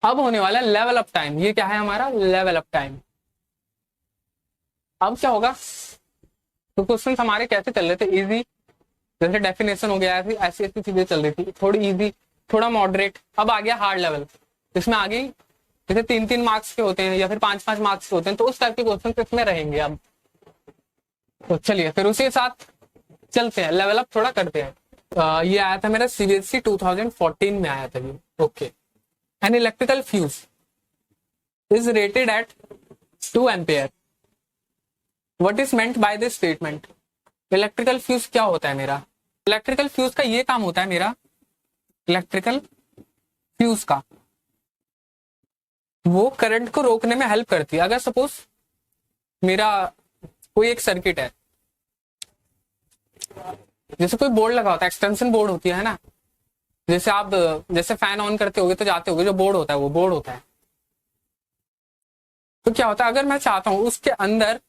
अब होने वाला है लेवल अप टाइम। ये क्या है हमारा लेवल अप टाइम। अब क्या होगा, तो क्वेश्चन हमारे कैसे चल रहे थे, इजी, जैसे डेफिनेशन हो गया, ऐसी ऐसी ऐसी चीजें चल रही थी, थोड़ी इजी, थोड़ा मॉडरेट। अब आ गया हार्ड लेवल, इसमें आ गई जैसे 3-3 मार्क्स के होते हैं या फिर 5-5 मार्क्स के होते हैं, तो उस टाइप के क्वेश्चन इसमें रहेंगे। अब तो चलिए फिर उसी के साथ चलते हैं, लेवल अप थोड़ा करते हैं। ये आया था मेरा सीबीएसई 2014 में आया था ये। Okay, an electrical fuse is rated eight 2 ampere, what is meant by this statement. Electrical fuse क्या होता है मेरा, इलेक्ट्रिकल फ्यूज का ये काम होता है मेरा, इलेक्ट्रिकल फ्यूज का वो करंट को रोकने में हेल्प करती है। अगर सपोज मेरा कोई एक सर्किट है, जैसे कोई बोर्ड लगा होता है, एक्सटेंशन बोर्ड होती है ना, जैसे आप जैसे फैन ऑन करते होगे तो जाते होगे, जो बोर्ड होता है वो बोर्ड होता है। तो क्या होता है, अगर मैं चाहता हूं उसके अंदर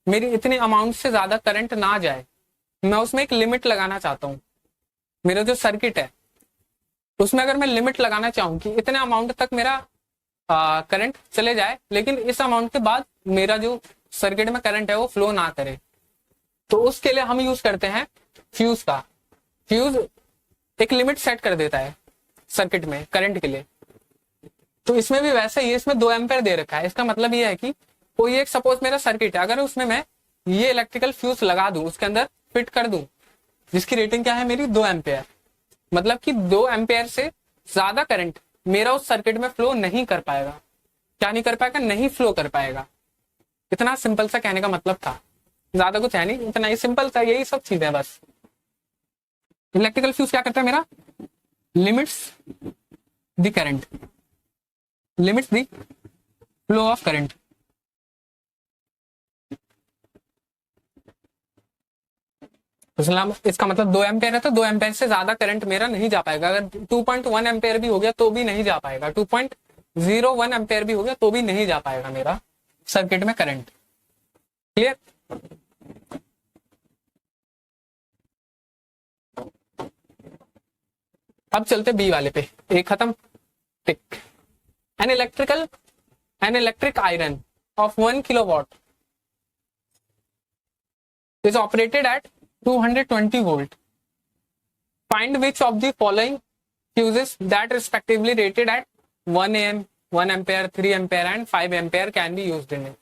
मेरी इतने अमाउंट से ज्यादा करंट ना जाए, मैं उसमें एक लिमिट लगाना चाहता हूं। मेरा जो सर्किट है उसमें अगर मैं लिमिट लगाना चाहूं कि इतने अमाउंट तक मेरा करंट चले जाए, लेकिन इस अमाउंट के बाद मेरा जो सर्किट में करंट है वो फ्लो ना करे, तो उसके लिए हम यूज करते हैं फ्यूज का। फ्यूज एक लिमिट सेट कर देता है सर्किट में करंट के लिए। तो इसमें भी वैसे ही, इसमें 2 एम्पेयर दे रखा है। इसका मतलब ये है कि कोई एक सपोज मेरा सर्किट है, अगर उसमें मैं ये इलेक्ट्रिकल फ्यूज लगा दूं, उसके अंदर फिट कर दूं, जिसकी रेटिंग क्या है मेरी 2 एम्पेयर, मतलब कि 2 एम्पेयर से ज्यादा करंट मेरा उस सर्किट में फ्लो नहीं कर पाएगा। क्या नहीं कर पाएगा, नहीं फ्लो कर पाएगा। इतना सिंपल सा कहने का मतलब था, ज्यादा कुछ है नहीं, इतना ही सिंपल था, यही सब चीजें बस। इलेक्ट्रिकल फ्यूज क्या करता है मेरा, limits the current, limits the flow of current. इसका मतलब 2 एम्पेयर है तो 2 एम्पेयर से ज्यादा करंट मेरा नहीं जा पाएगा। अगर 2.1 एम्पेयर भी हो गया तो भी नहीं जा पाएगा, 2.01 एम्पेयर भी हो गया तो भी नहीं जा पाएगा मेरा सर्किट में करंट। क्लियर। अब चलते बी वाले पे, एक खत्म, tick. An electric iron of 1 kilowatt is operated at 220 volt. Find which of the following fuses that respectively rated at 1 am, 1 ampere, 3 ampere and 5 ampere can be used in it.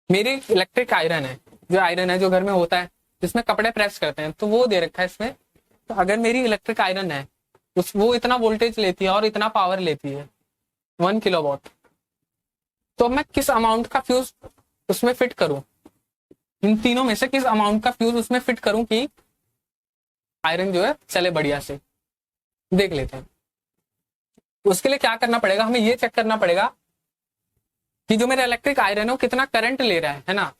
मेरी electric iron है, जो iron है जो घर में होता है जिसमें कपड़े प्रेस करते हैं, तो वो दे रखा है इसमें। तो अगर मेरी इलेक्ट्रिक आयरन है वो इतना वोल्टेज लेती है और इतना पावर लेती है 1 किलोवाट, तो मैं किस अमाउंट का फ्यूज उसमें फिट करूं, इन तीनों में से किस अमाउंट का फ्यूज उसमें फिट करूं कि आयरन जो है चले बढ़िया से, देख लेते हैं। उसके लिए क्या करना पड़ेगा, हमें ये चेक करना पड़ेगा कि जो मेरा इलेक्ट्रिक आयरन है वो कितना करंट ले रहा है ना,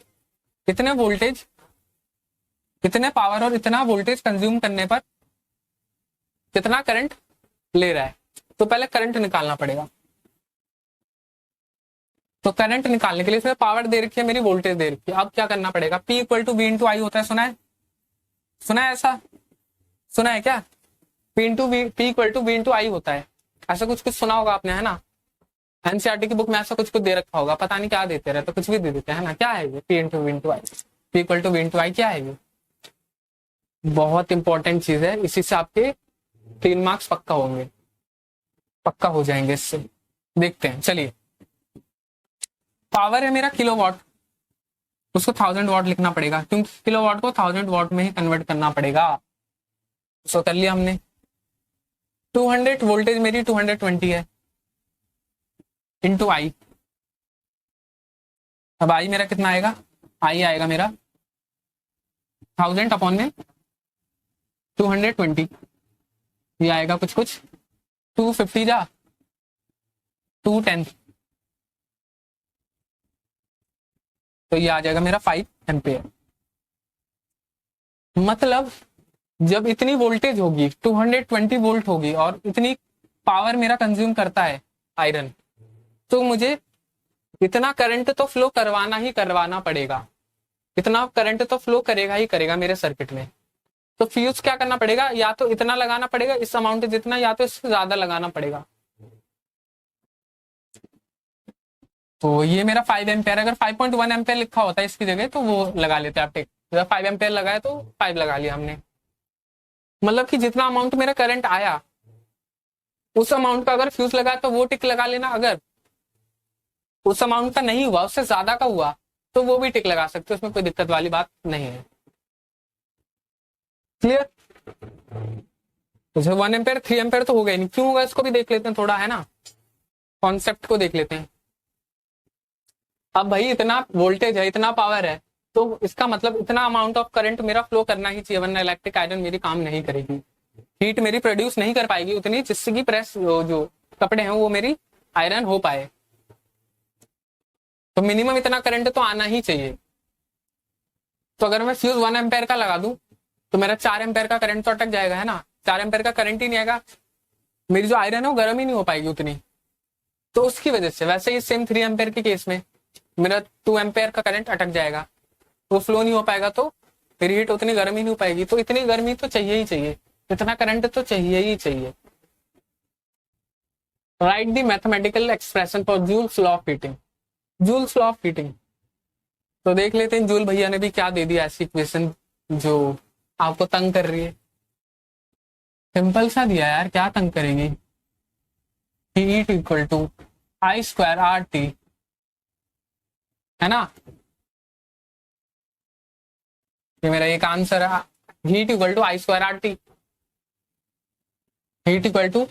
कितने वोल्टेज, कितने पावर और इतना वोल्टेज कंज्यूम करने पर कितना करंट ले रहा है। तो पहले करंट निकालना पड़ेगा। तो करंट निकालने के लिए इसमें पावर दे रखी है मेरी, वोल्टेज दे रखी है। अब क्या करना पड़ेगा, P = V × I होता है, सुना है, सुना है, ऐसा सुना है क्या, P = V × I होता है, ऐसा कुछ कुछ सुना होगा आपने, है ना। एनसीईआरटी की बुक में ऐसा कुछ कुछ दे रखा होगा, पता नहीं क्या देते रहते, कुछ भी दे देते हैं ना। क्या है ये P × V × I, P = V × I क्या है ये, बहुत इंपॉर्टेंट चीज है, इसी से आपके 3 मार्क्स पक्का होंगे, पक्का हो जाएंगे इससे। देखते हैं, चलिए। पावर है मेरा किलोवाट, उसको 1000 वाट लिखना पड़ेगा, क्योंकि किलोवाट को 1000 वाट में ही कन्वर्ट करना पड़ेगा। सो कर लिया हमने। 200 वोल्टेज मेरी 220 है, इंटू आई। अब आई मेरा कितना आएगा, आई आएगा मेरा 1000 अपॉन में 220, ये आएगा कुछ कुछ 250 जा 210, तो ये आ जाएगा मेरा 5 एम्पेयर। मतलब जब इतनी वोल्टेज होगी, 220 वोल्ट होगी और इतनी पावर मेरा कंज्यूम करता है आयरन, तो मुझे इतना करंट तो फ्लो करवाना ही करवाना पड़ेगा, इतना करंट तो फ्लो करेगा ही करेगा मेरे सर्किट में। तो फ्यूज क्या करना पड़ेगा, या तो इतना लगाना पड़ेगा इस अमाउंट जितना, या तो इससे ज्यादा लगाना पड़ेगा। तो ये मेरा 5 एम्पेयर, अगर 5.1 एम्पेयर लिखा होता है इसकी जगह तो वो लगा लेते आप टिक। 5 एम्पेयर लगाया तो 5 लगा लिया हमने। मतलब कि जितना अमाउंट मेरा करंट आया उस अमाउंट का अगर फ्यूज लगा तो वो टिक लगा लेना, अगर उस अमाउंट का नहीं हुआ, उससे ज्यादा का हुआ तो वो भी टिक लगा सकते हो, उसमें कोई दिक्कत वाली बात नहीं है। क्लियर? तो 1 एम्पेयर 3 एम्पेयर तो हो गया नहीं, क्यों होगा इसको भी देख लेते हैं थोड़ा, है ना, कॉन्सेप्ट को देख लेते हैं। अब भाई इतना वोल्टेज है, इतना पावर है, तो इसका मतलब इतना अमाउंट ऑफ करंट मेरा फ्लो करना ही चाहिए, वरना इलेक्ट्रिक आयरन मेरी काम नहीं करेगी, हीट मेरी प्रोड्यूस नहीं कर पाएगी उतनी, जिससे कि प्रेस जो कपड़े हैं वो मेरी आयरन हो पाए। तो मिनिमम इतना करंट तो आना ही चाहिए। तो अगर मैं फ्यूज 1 एम्पेयर का लगा दूं तो मेरा 4 एम्पेयर का करंट तो अटक जाएगा, है ना, 4 एम्पेयर का करंट ही नहीं आएगा, मेरी जो आयरन है वो गर्म ही नहीं हो पाएगी उतनी। तो उसकी वजह से वैसे ही सेम 3 एम्पेयर के केस में मेरा 2 एम्पेयर का करंट अटक जाएगा, वो फ्लो नहीं हो पाएगा, तो मेरी हीट उतनी गर्म ही नहीं हो पाएगी। तो इतनी गर्मी तो चाहिए ही चाहिए, इतना करंट तो चाहिए ही चाहिए। Right the mathematical expression for joules law of heating. Joules law of heating तो देख लेते हैं, जूल भैया ने भी क्या दे दिया ऐसी इक्वेशन जो आपको तंग कर रही है। सिंपल सा दिया यार, क्या तंग करेंगे। Heat equal to I square R T, है ना, ये मेरा एक आंसर है। Heat equal to I square R T, heat equal to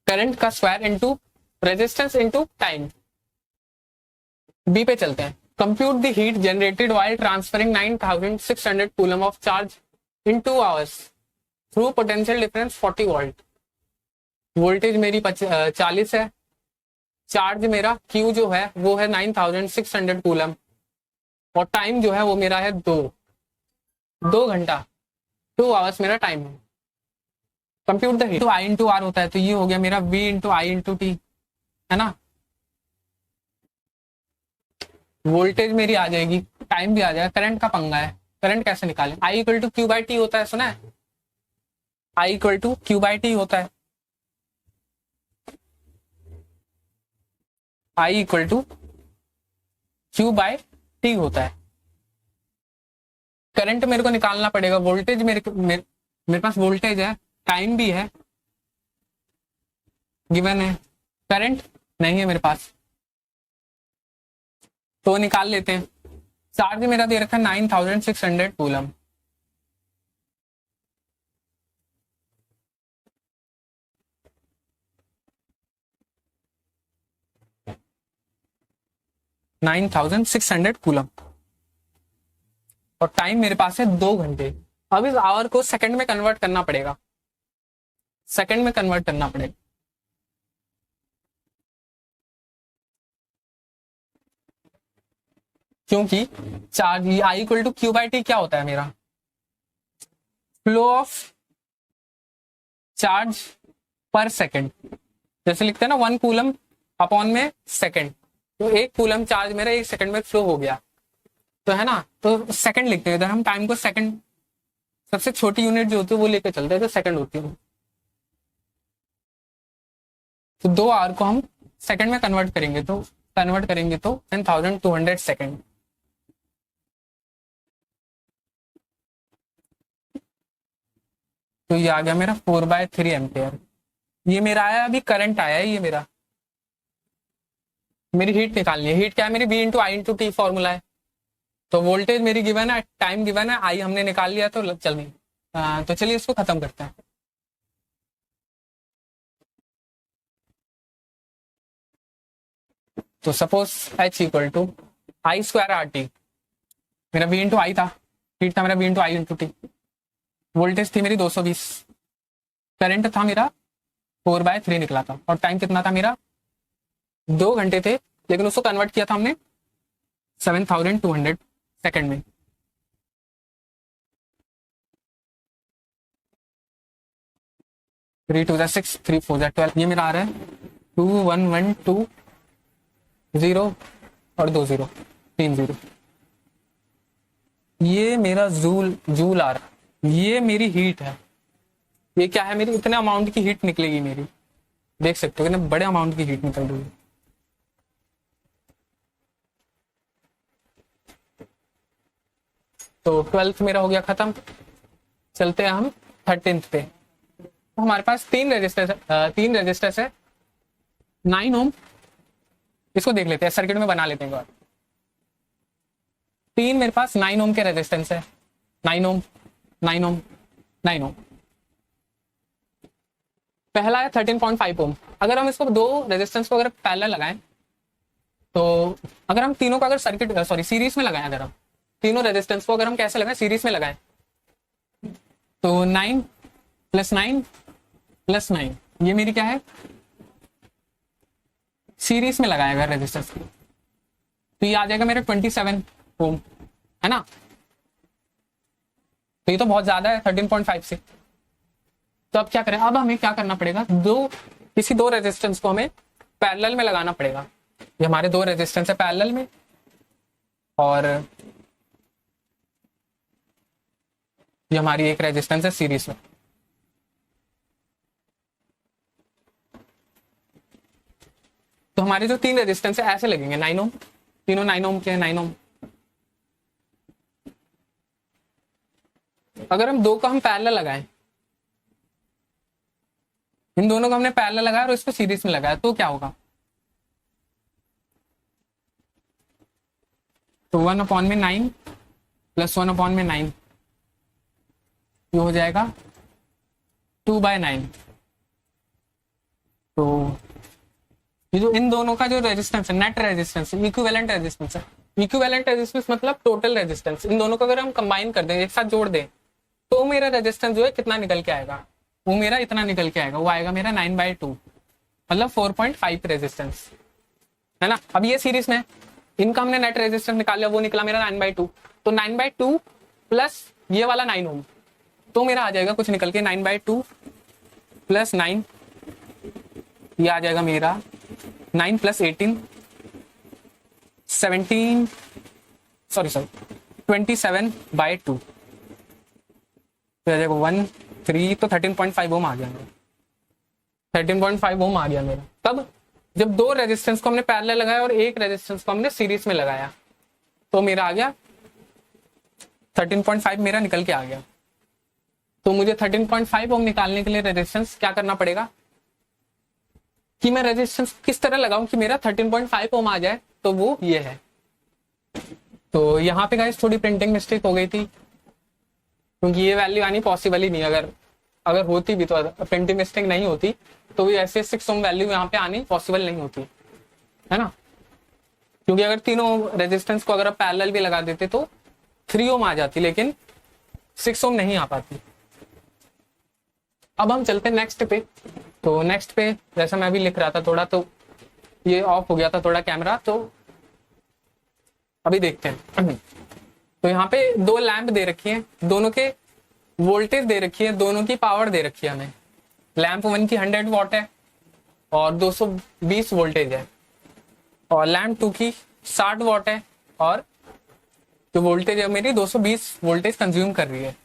current का square into resistance into time. B पे चलते हैं। Compute the heat generated while transferring 9600 coulomb of charge in 2 hours through potential difference 40 volt. Voltage मेरी 40 है, charge मेरा Q जो है वो है 9600 कूलम, और टाइम जो है वो मेरा है 2 घंटा, 2 आवर्स मेरा टाइम है। कंप्यूट द हीट, तो आई इंटू आर होता है, तो ये हो गया मेरा V into I into T, है ना। वोल्टेज मेरी आ जाएगी, टाइम भी आ जाएगा, करंट का पंगा है, करंट कैसे निकालें। I equal to Q by T होता है, सुना है, I equal to Q by T होता है, I equal to Q by T होता है। करंट मेरे को निकालना पड़ेगा, वोल्टेज मेरे पास वोल्टेज है, टाइम भी है गिवन है, करंट नहीं है मेरे पास, तो निकाल लेते हैं। चार्ज मेरा दे रखा है 9600 कूलम, कूलम, और टाइम मेरे पास है 2 घंटे। अब इस आवर को सेकंड में कन्वर्ट करना पड़ेगा, सेकंड में कन्वर्ट करना पड़ेगा। क्योंकि charge I equal to Q by T क्या होता है मेरा, फ्लो ऑफ चार्ज पर सेकंड, जैसे लिखते हैं ना 1 कूलम अपॉन में सेकंड, तो 1 कूलम चार्ज मेरा 1 सेकंड में फ्लो हो गया, तो है ना, तो सेकंड लिखते हैं इधर हम, टाइम को सेकंड, सबसे छोटी यूनिट जो होती है वो लेकर चलते हैं, तो सेकंड होती है, तो 2 आवर को हम सेकंड में कन्वर्ट करेंगे, तो 10,200 सेकंड। तो ये आ गया मेरा 4/3 एम्पेयर। ये मेरा आया, अभी करंट आया है, ये मेरी हीट निकालनी है। हीट क्या है मेरी, V into I into T formula है। तो वोल्टेज मेरी गिवन है, टाइम गिवन है, आई हमने निकाल लिया, तो चल नहीं, तो चलिए इसको खत्म करते हैं। तो suppose H equal to I square R T, मेरा V इंटू आई था, हीट था मेरा V into I into T, voltage थी मेरी 220, करंट था मेरा 4/3 निकला था, और टाइम कितना था मेरा 2 घंटे थे, लेकिन उसको कन्वर्ट किया था हमने 7200 सेकंड में। थ्री टू 6, 3 4 12, ये मेरा आ रहा है 21120 और 20 3 0। ये मेरा जूल आ रहा है, ये मेरी हीट है, ये क्या है मेरी, इतने अमाउंट की हीट निकलेगी मेरी, देख सकते हो कितने बड़े अमाउंट की हीट निकल रही है। तो 12th मेरा हो गया खत्म। चलते हैं हम 13th पे। तो हमारे पास तीन रेजिस्टर्स है 9 ओम। इसको देख लेते हैं, सर्किट में बना लेते हैं एक बार। तीन मेरे पास 9 ओम के रेजिस्टेंस है, 9 ओम 9 ओम 9 ओम। पहला है 13.5 ओम। अगर हम इसको दो रेजिस्टेंस को अगर पैरेलल लगाएं, तो अगर हम तीनों को अगर सीरीज में लगाएं, अगर हम तीनों रेजिस्टेंस को अगर हम कैसे लगाएं, सीरीज में लगाएं, तो 9 + 9 + 9 ये मेरी क्या है, सीरीज में लगाया अगर रेजिस्टेंस को, तो ये आ जाएगा मेरा 27 ओम, है ना। तो ये तो बहुत ज्यादा है 13.5 से। तो अब क्या करें, अब हमें क्या करना पड़ेगा, किसी दो रेजिस्टेंस को हमें पैरेलल में लगाना पड़ेगा। ये हमारे दो रेजिस्टेंस है पैरेलल में, और ये हमारी एक रेजिस्टेंस है सीरीज में। तो हमारे जो तीन रेजिस्टेंस है ऐसे लगेंगे, 9 ओम, तीनों 9 ओम के हैं, 9 ओम। अगर हम दो को हम पैरेलल लगाएं, इन दोनों को हमने पैरेलल लगाया और इसको सीरीज में लगाया, तो क्या होगा, तो 1/9 + 1/9 ये हो जाएगा 2/9। तो ये जो इन दोनों का जो रेजिस्टेंस है, नेट रेजिस्टेंस, इक्विवेलेंट रेजिस्टेंस है। इक्विवेलेंट रेजिस्टेंस मतलब टोटल रेजिस्टेंस। इन दोनों को अगर हम कंबाइन कर दें, एक साथ जोड़ दें, तो मेरा रेजिस्टेंस जो है कितना निकल के आएगा, वो मेरा इतना निकल के आएगा, वो आएगा मेरा 9/2, मतलब 4.5 रेजिस्टेंस, है ना। अब ये सीरीज में, इनका हमने नेट रेजिस्टेंस निकाला, वो निकला मेरा 9/2। तो 9/2 प्लस ये वाला 9 ओम, तो मेरा आ जाएगा कुछ निकल के 9/2 + 9, ये आ जाएगा मेरा 9 + 18 27/2, तो आ जाएगा 1 3, तो 13.5 ओम आ गया मेरा, 13.5 ओम आ गया मेरा। तब जब दो रेजिस्टेंस को हमने पैरेलल लगाया और एक रेजिस्टेंस को हमने सीरीज में लगाया, तो मेरा आ गया 13.5 मेरा निकल के आ गया। तो मुझे 13.5 ओम निकालने के लिए रेजिस्टेंस क्या करना पड़ेगा, कि मैं रेजिस्टेंस किस तरह लगाऊं कि मेरा 13.5 ओम आ जाए, तो वो ये है। तो यहाँ पे गाइस थोड़ी प्रिंटिंग मिस्टेक हो गई थी, क्योंकि ये वैल्यू आनी पॉसिबल ही नहीं, अगर होती भी तो प्रिंटिंग मिस्टेक नहीं होती, तो ये ऐसे 6 ओम वैल्यू यहाँ पे आनी पॉसिबल नहीं होती, है ना। क्योंकि अगर तीनों रेजिस्टेंस को अगर आप पैरेलल भी लगा देते तो 3 ओम आ जाती, लेकिन 6 ओम नहीं आ पाती। अब हम चलते हैं नेक्स्ट पे। तो नेक्स्ट पे जैसा मैं अभी लिख रहा था थोड़ा, तो ये ऑफ हो गया था थोड़ा कैमरा, तो अभी देखते हैं। तो यहाँ पे दो लैंप दे रखी है, दोनों के वोल्टेज दे रखी है, दोनों की पावर दे रखी है हमें। लैंप 1 की 100 वॉट है और 220 वोल्टेज है, और लैंप 2 की 60 वॉट है और जो वोल्टेज है मेरी 220 वोल्टेज कंज्यूम कर रही है।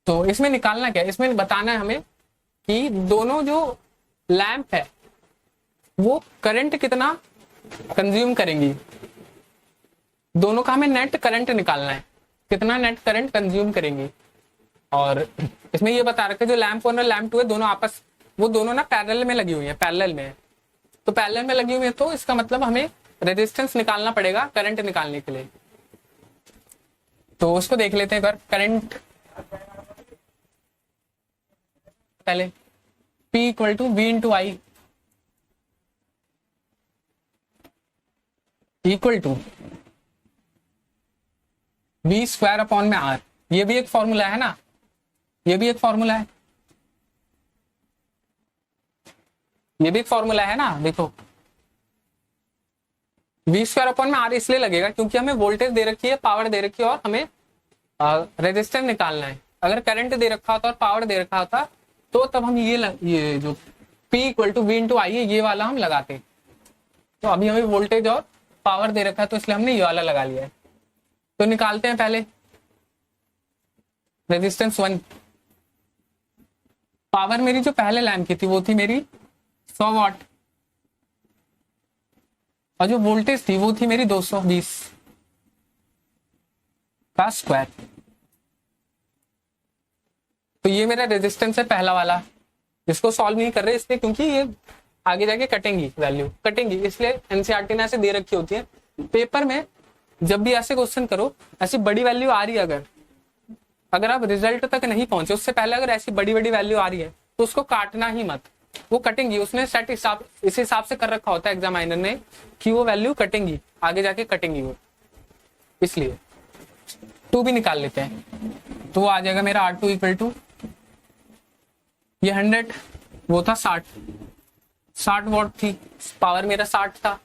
तो इसमें निकालना क्या है, इसमें बताना है हमें कि दोनों जो लैंप है वो करंट कितना कंज्यूम करेंगी। दोनों का हमें नेट करंट निकालना है, कितना नेट करंट कंज्यूम करेंगी। और इसमें ये बता रखे जो लैंप 1 और लैंप 2 है, वो दोनों ना पैरेलल में लगी हुई है, पैरेलल में है। तो पैरेलल में लगी हुई है, तो इसका मतलब हमें रेजिस्टेंस निकालना पड़ेगा करंट निकालने के लिए। तो उसको देख लेते हैं अगर करंट, पहले P = V × I = V² R। ये भी एक फॉर्मूला है ना, ये भी एक फॉर्मूला है, ये भी एक फॉर्मूला है ना। देखो V² R इसलिए लगेगा क्योंकि हमें वोल्टेज दे रखी है, पावर दे रखी है, और हमें रेजिस्टेंस निकालना है। अगर करंट दे रखा होता और पावर दे रखा होता, तो तब हम ये जो P = V × I है, ये वाला हम लगाते। तो अभी हमें वोल्टेज और पावर दे रखा है, तो इसलिए हमने ये वाला लगा लिया है। तो निकालते हैं पहले रेजिस्टेंस 1। पावर मेरी जो पहले लैंप की थी वो थी मेरी 100 वॉट, और जो वोल्टेज थी वो थी मेरी 220। का स्क्वायर। तो ये मेरा रेजिस्टेंस है पहला वाला, इसको सॉल्व नहीं कर रहे इसलिए क्योंकि ये आगे जाके कटेंगी, वैल्यू कटेंगी, इसलिए एनसीईआरटी ने ऐसे दे रखी होती है। पेपर में जब भी ऐसे क्वेश्चन करो, ऐसी बड़ी वैल्यू आ रही है, अगर आप रिजल्ट तक नहीं पहुंचे उससे पहले अगर ऐसी बड़ी बड़ी वैल्यू आ रही है तो उसको काटना ही मत, वो कटेंगी। उसने सेट इस हिसाब से कर रखा होता है एग्जामिनर ने कि वो वैल्यू कटेंगी, आगे जाके कटेंगी वो, इसलिए 2 भी निकाल लेते हैं। तो वो आ जाएगा मेरा R2 इक्वल टू ये 100, वो था 60 वॉट थी, पावर मेरा 60 था,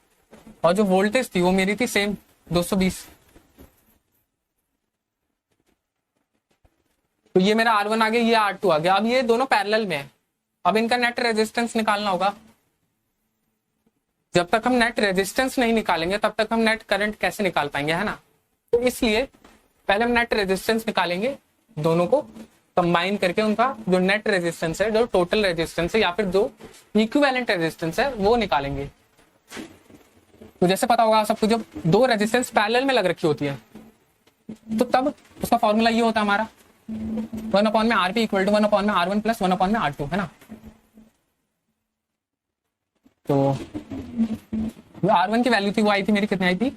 और जो वोल्टेज थी वो मेरी थी सेम 220। तो ये मेरा R1 आ गया, ये R2 आ गया। अब ये दोनों पैरेलल में है, अब इनका नेट रेजिस्टेंस निकालना होगा। जब तक हम नेट रेजिस्टेंस नहीं निकालेंगे तब तक हम नेट करंट कैसे निकाल पाएंगे, है ना। तो इसलिए पहले हम नेट रेजिस्टेंस निकालेंगे, दोनों को कंबाइन करके उनका जो नेट रेजिस्टेंस है, जो टोटल रेजिस्टेंस है या फिर जो इक्विवेलेंट रेजिस्टेंस है वो निकालेंगे। तो जैसे पता होगा सबको, जब 2 रेजिस्टेंस पैरेलल में लग रखी होती है तो तब उसका फॉर्मूला ये होता है हमारा 1/RP equal to 1/R1 plus 1/R2, है ना। तो R1 की वैल्यू थी वो आई थी मेरी, कितनी आई थी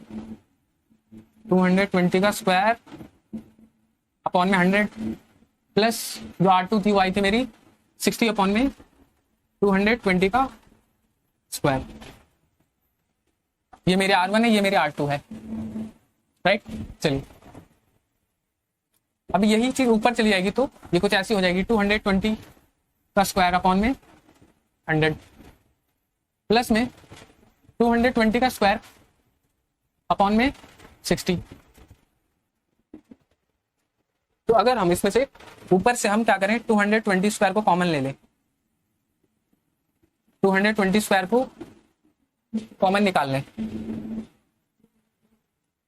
220 का स्क्वायर अपॉन में 100 प्लस जो R2 थी वो आई थी मेरी 60 अपॉन में 220 का स्क्वायर। ये मेरे R1 है, ये मेरे R2 है, राइट। चलिए अब यही चीज ऊपर चली जाएगी तो ये कुछ ऐसी हो जाएगी 220 का स्क्वायर अपॉन में 100 प्लस में 220 का स्क्वायर अपॉन में 60। तो अगर हम इसमें से ऊपर से हम क्या करें, 220 स्क्वायर को कॉमन ले लें, 220 स्क्वायर को कॉमन निकाल लें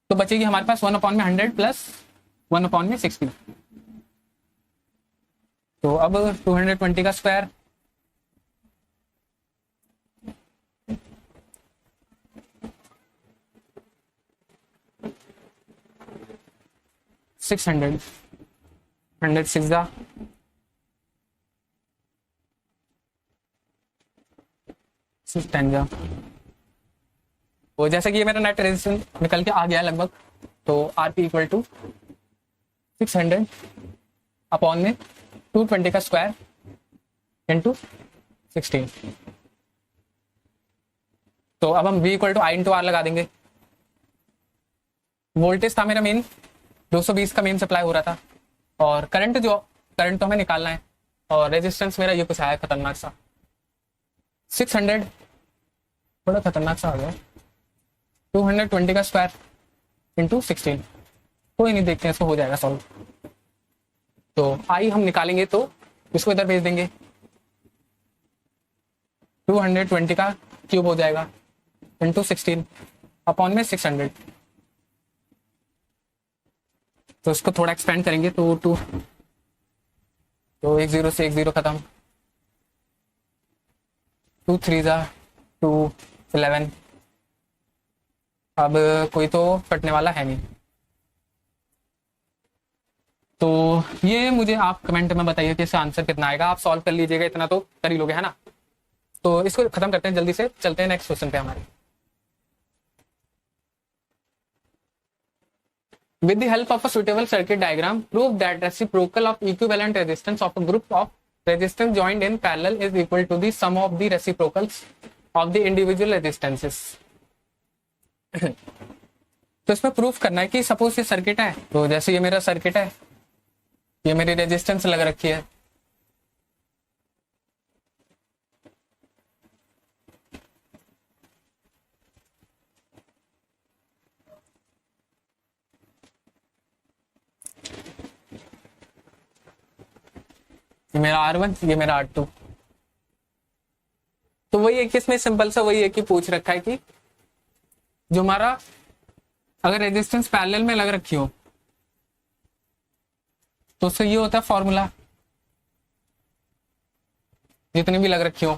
तो बचेगी हमारे पास 1/100 प्लस 1/60। तो अब 220 का स्क्वायर $600, 106 जा 610 जा। तो जैसा कि ये मेरा नेट रेजिस्टेंस निकल के आ गया है लगभग, तो आरपी इक्वल टू 600 अपॉन में 220 का स्क्वायर इंटू 16। तो अब हम V equal to I into R लगा देंगे। वोल्टेज था मेरा मेन 220 का मेन सप्लाई हो रहा था, और करंट तो हमें निकालना है, और रेजिस्टेंस मेरा ये कुछ आया खतरनाक सा 600, थोड़ा खतरनाक सा आ गया, 220 का स्क्वायर इंटू 16। कोई नहीं, देखते हैं इसको हो जाएगा सॉल्व। तो आई हम निकालेंगे तो इसको इधर भेज देंगे, 220 का क्यूब हो जाएगा इंटू 16 अपॉन में 600। तो इसको थोड़ा एक्सपेंड करेंगे तो 1 0 से 1 0 खत्म, 2 3 जा 2 11। अब कोई तो कटने वाला है नहीं, तो ये मुझे आप कमेंट में बताइए कि इसका आंसर कितना आएगा। आप सॉल्व कर लीजिएगा, इतना तो कर ही लोगे, है ना। तो इसको खत्म करते हैं, जल्दी से चलते हैं नेक्स्ट क्वेश्चन पे हमारे। With the help of a suitable circuit diagram, prove that reciprocal of equivalent resistance of a group of resistance joined in parallel is equal to the sum of the reciprocals of the individual resistances. तो इसमें proof करना है कि suppose ये circuit है, तो जैसे ये मेरा सर्किट है, ये मेरी रेजिस्टेंस लग रखी है, ये मेरा R1, ये मेरा R2। तो वही है कि इसमें सिंपल सा वही है कि पूछ रखा है कि जो हमारा अगर रेजिस्टेंस पैरेलल में लग रखी हो तो उससे ये होता है फॉर्मूला, जितनी भी लग रखी हो।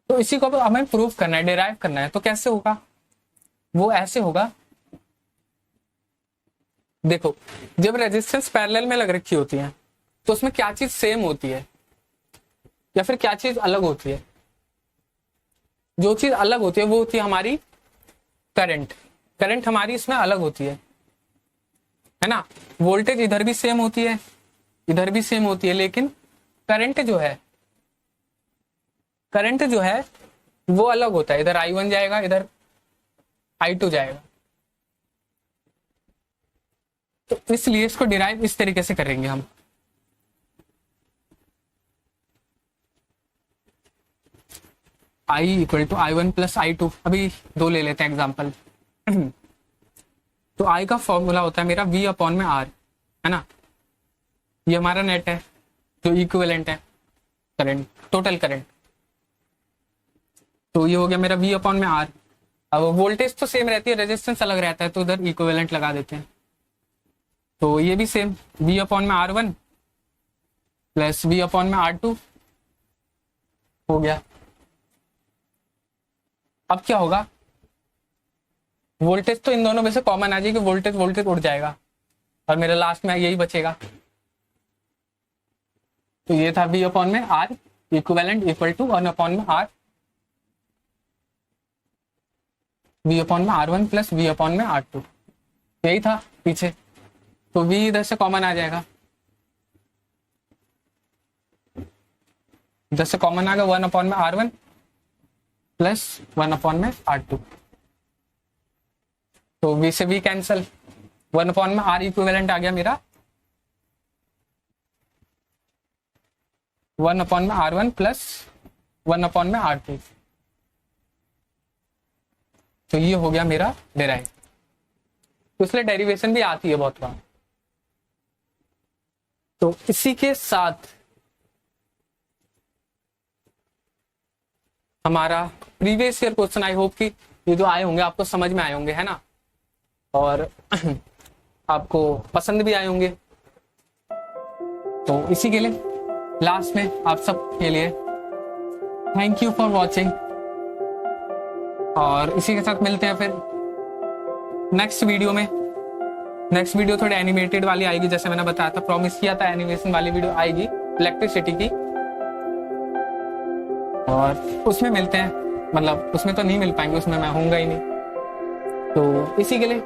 तो इसी को हमें प्रूफ करना है, डिराइव करना है। तो कैसे होगा वो, ऐसे होगा देखो, जब रेजिस्टेंस पैरेलल में लग रखी होती है तो उसमें क्या चीज सेम होती है या फिर क्या चीज अलग होती है? जो चीज अलग होती है वो होती है हमारी करंट। करंट हमारी इसमें अलग होती है ना। वोल्टेज इधर भी सेम होती है, इधर भी सेम होती है, लेकिन करंट जो है वो अलग होता है। इधर I1 जाएगा, इधर I2 जाएगा। तो इसलिए इसको डिराइव इस तरीके से करेंगे हम। I equal to I1 plus I2। अभी दो ले लेते हैं एग्जाम्पल। तो I का फॉर्मूला होता है मेरा V अपॉन में R, है ना। ये हमारा नेट है जो इक्विवेलेंट है करंट, टोटल करंट। तो ये हो गया मेरा V अपॉन में R। अब वोल्टेज तो सेम रहती है, रेजिस्टेंस अलग रहता है, तो उधर इक्विवेलेंट लगा देते हैं। तो ये भी सेम V अपॉन में R1 प्लस V अपॉन में R2 हो गया। अब क्या होगा, वोल्टेज तो इन दोनों में से कॉमन आ जाएगी, वोल्टेज उड़ जाएगा और मेरे लास्ट में यही बचेगा। तो ये था V अपॉन में R equivalent equal to 1 upon में R V अपॉन में R1 प्लस V अपॉन में R2, यही था पीछे। तो V इधर से कॉमन आ जाएगा, इधर से कॉमन आ गया 1 अपॉन में R1 प्लस 1 अपॉन में R2। तो V से V कैंसल, 1 अपॉन में R इक्विवेलेंट आ गया मेरा 1 अपॉन में R1 प्लस 1 अपॉन में R2। तो ये हो गया मेरा डेराइव। तो इसलिए डेरिवेशन भी आती है बहुत बार। तो इसी के साथ हमारा previous year question, I hope कि ये जो आए होंगे आपको समझ में आए होंगे, है ना, और आपको पसंद भी आए होंगे। तो इसी के लिए लास्ट में आप सब के लिए थैंक यू फॉर वॉचिंग, और इसी के साथ मिलते हैं फिर नेक्स्ट वीडियो में। नेक्स्ट वीडियो थोड़ी एनिमेटेड वाली आएगी, जैसे मैंने बताया था, प्रॉमिस किया था एनिमेशन वाली वीडियो आएगी इलेक्ट्रिसिटी की, और उसमें मिलते हैं। मतलब उसमें तो नहीं मिल पाएंगे, उसमें मैं होऊंगा ही नहीं। तो इसी के लिए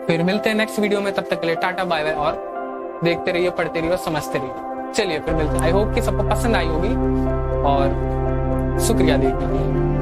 फिर मिलते हैं नेक्स्ट वीडियो में। तब तक के लिए टाटा बाय बाय, और देखते रहिए, पढ़ते रहिए और समझते रहिए। चलिए फिर मिलते हैं। आई होप कि सबको पसंद आई होगी, और शुक्रिया देखने के लिए।